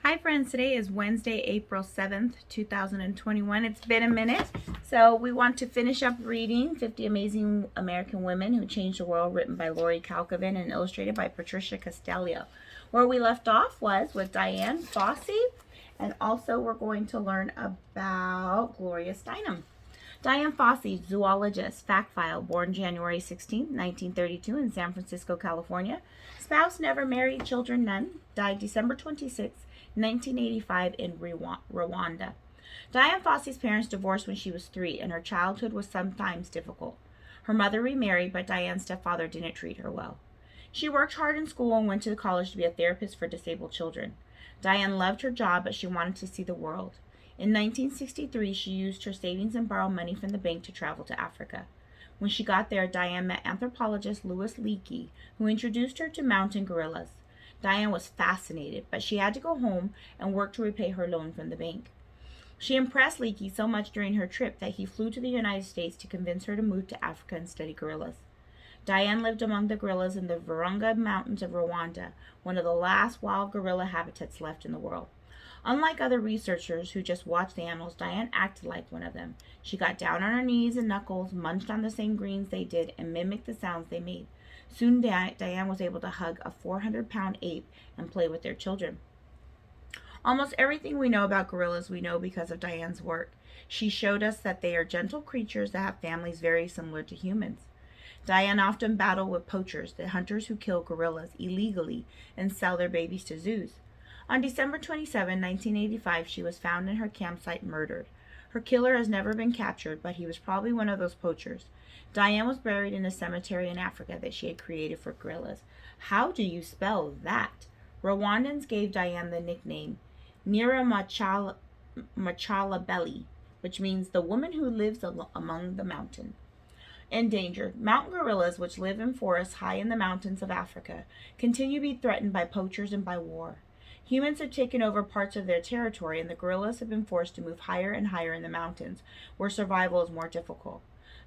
Hi friends, today is Wednesday, April 7th, 2021. It's been a minute, so we want to finish up reading 50 Amazing American Women Who Changed the World, written by Laurie, Calkhoven and illustrated by Patricia, Castelao. Where we left off was with Diane Fossey, and also we're going to learn about Gloria Steinem. Dian Fossey, zoologist, fact file, born January 16, 1932 in San Francisco, California. Spouse never married, children none. Died December 26, 1985 in Rwanda. Dian Fossey's parents divorced when she was 3, and her childhood was sometimes difficult. Her mother remarried, but Diane's stepfather didn't treat her well. She worked hard in school and went to college to be a therapist for disabled children. Diane loved her job, but she wanted to see the world. In 1963, she used her savings and borrowed money from the bank to travel to Africa. When she got there, Diane met anthropologist Louis Leakey, who introduced her to mountain gorillas. Diane was fascinated, but she had to go home and work to repay her loan from the bank. She impressed Leakey so much during her trip that he flew to the United States to convince her to move to Africa and study gorillas. Diane lived among the gorillas in the Virunga Mountains of Rwanda, one of the last wild gorilla habitats left in the world. Unlike other researchers who just watched the animals, Diane acted like one of them. She got down on her knees and knuckles, munched on the same greens they did, and mimicked the sounds they made. Soon Diane was able to hug a 400-pound ape and play with their children. Almost everything we know about gorillas we know because of Diane's work. She showed us that they are gentle creatures that have families very similar to humans. Diane often battled with poachers, the hunters who kill gorillas illegally and sell their babies to zoos. On December 27, 1985, she was found in her campsite murdered. Her killer has never been captured, but he was probably one of those poachers. Diane was buried in a cemetery in Africa that she had created for gorillas. How do you spell that? Rwandans gave Diane the nickname Nyiramachalabeli, which means the woman who lives among the mountains. Endangered. Mountain gorillas, which live in forests high in the mountains of Africa, continue to be threatened by poachers and by war. Humans have taken over parts of their territory, and the gorillas have been forced to move higher and higher in the mountains, where survival is more difficult.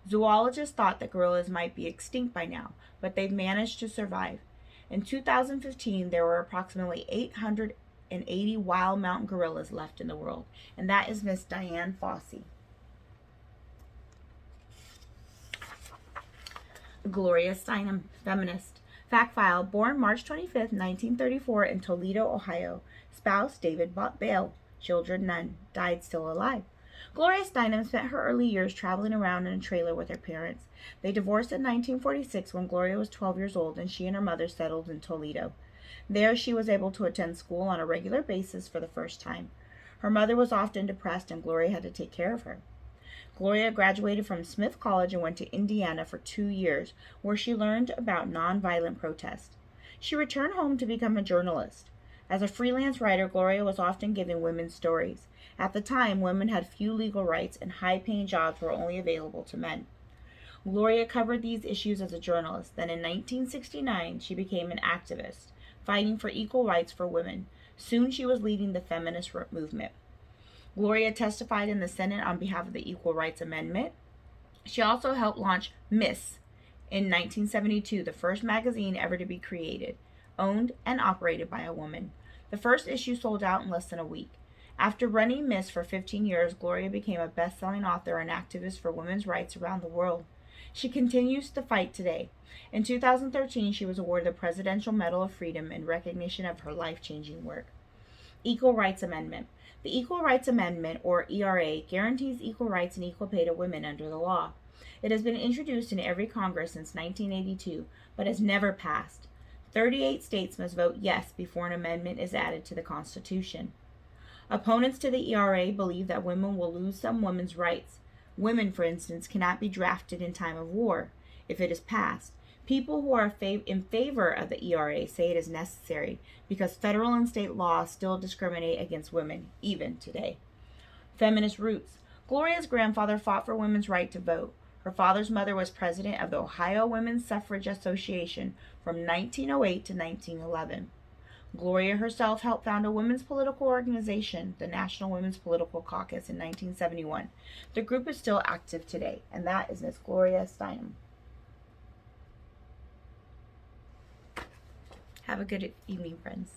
Zoologists thought that gorillas might be extinct by now, but they've managed to survive. In 2015, there were approximately 880 wild mountain gorillas left in the world, and that is Miss Dian Fossey. Gloria Steinem, feminist. Fact file, born March 25, 1934 in Toledo, Ohio. Spouse, David Bale. Children, none. Died still alive. Gloria Steinem spent her early years traveling around in a trailer with her parents. They divorced in 1946 when Gloria was 12 years old, and she and her mother settled in Toledo. There she was able to attend school on a regular basis for the first time. Her mother was often depressed, and Gloria had to take care of her. Gloria graduated from Smith College and went to Indiana for 2 years, where she learned about nonviolent protest. She returned home to become a journalist. As a freelance writer, Gloria was often giving women's stories. At the time, women had few legal rights and high-paying jobs were only available to men. Gloria covered these issues as a journalist. Then in 1969, she became an activist, fighting for equal rights for women. Soon she was leading the feminist movement. Gloria testified in the Senate on behalf of the Equal Rights Amendment. She also helped launch Miss in 1972, the first magazine ever to be created, owned and operated by a woman. The first issue sold out in less than a week. After running Miss for 15 years, Gloria became a best-selling author and activist for women's rights around the world. She continues to fight today. In 2013, she was awarded the Presidential Medal of Freedom in recognition of her life-changing work. Equal Rights Amendment. The Equal Rights Amendment, or ERA, guarantees equal rights and equal pay to women under the law. It has been introduced in every Congress since 1982, but has never passed. 38 states must vote yes before an amendment is added to the Constitution. Opponents to the ERA believe that women will lose some women's rights. Women, for instance, cannot be drafted in time of war if it is passed. People who are in favor of the ERA say it is necessary because federal and state laws still discriminate against women, even today. Feminist roots. Gloria's grandfather fought for women's right to vote. Her father's mother was president of the Ohio Women's Suffrage Association from 1908 to 1911. Gloria herself helped found a women's political organization, the National Women's Political Caucus, in 1971. The group is still active today, and that is Miss Gloria Steinem. Have a good evening, friends.